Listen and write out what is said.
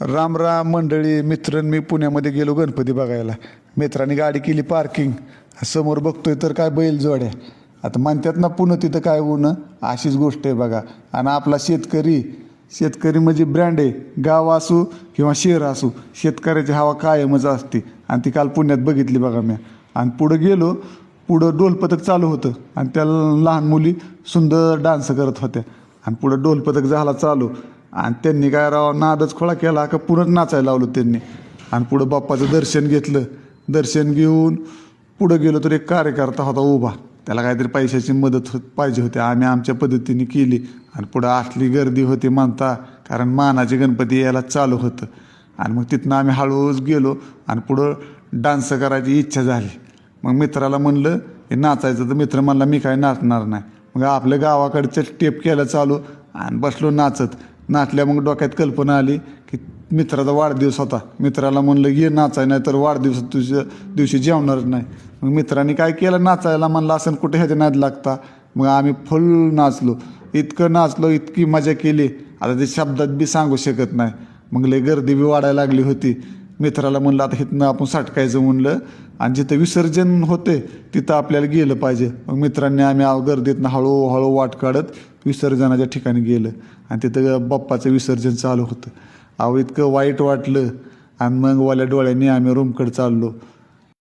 राम राम मंडळी. मित्र मी पुण्यामध्ये गेलो गणपती बघायला. मित्रांनी गाडी केली पार्किंग. समोर बघतोय तर काय बैलजोड्या. आता म्हणतात ना पुणं तिथं काय ऊन, अशीच गोष्ट आहे बघा. आणि आपला शेतकरी म्हणजे ब्रँड आहे. गाव असो किंवा शहर असो, शेतकऱ्याची हवा कायमच असते. आणि ती काल पुण्यात बघितली बघा मी. आणि पुढं ढोलपथक चालू होतं आणि त्याला लहान मुली सुंदर डान्स करत होत्या. आणि पुढं ढोलपथक झाला चालू आणि त्यांनी काय राव नादच खोळा केला का पुढंच नाचायला लावलं त्यांनी. आणि पुढं बाप्पाचं दर्शन घेतलं. दर्शन घेऊन पुढं गेलो तर एक कार्यकर्ता होता उभा. त्याला काहीतरी पैशाची मदत पाहिजे होती. आम्ही आमच्या पद्धतीने केली. आणि पुढं असली गर्दी होती म्हणता, कारण मानाचे गणपती यायला चालू होतं. आणि मग तिथनं आम्ही हळूच गेलो आणि पुढं डान्स करायची इच्छा झाली. मग मित्राला म्हणलं हे नाचायचं, तर मित्र म्हणला मी काय नाचणार नाही. मग आपल्या गावाकडच्या स्टेप केल्या चालू आणि बसलो नाचत. नाचल्या मग डोक्यात कल्पना आली की मित्राचा वाढदिवस होता. मित्राला म्हणलं ये नाचाय, नाही तर वाढदिवस तुझ्या दिवशी जेवणारच नाही. मग मित्रांनी काय केलं, नाचायला म्हणलं असं कुठे ह्याच्या नाद लागता. मग आम्ही फुल नाचलो. इतकं नाचलो, इतकी मजा केली, आता ते शब्दात बी सांगू शकत नाही. मग लय गर्दी बी वाढायला लागली होती. मित्राला म्हणलं आता इथनं आपण साठकायचं म्हणलं. आणि जिथं विसर्जन होते तिथं आपल्याला गेलं पाहिजे. मग मित्रांनी आम्ही गर्दीतनं हळूहळू वाट काढत विसर्जनाच्या ठिकाणी गेलं. आणि तिथं बाप्पाचं विसर्जन चालू होतं. अहो इतकं वाईट वाटलं. आणि मग वाल्या डोळ्यांनी आम्ही रूमकडे चाललो.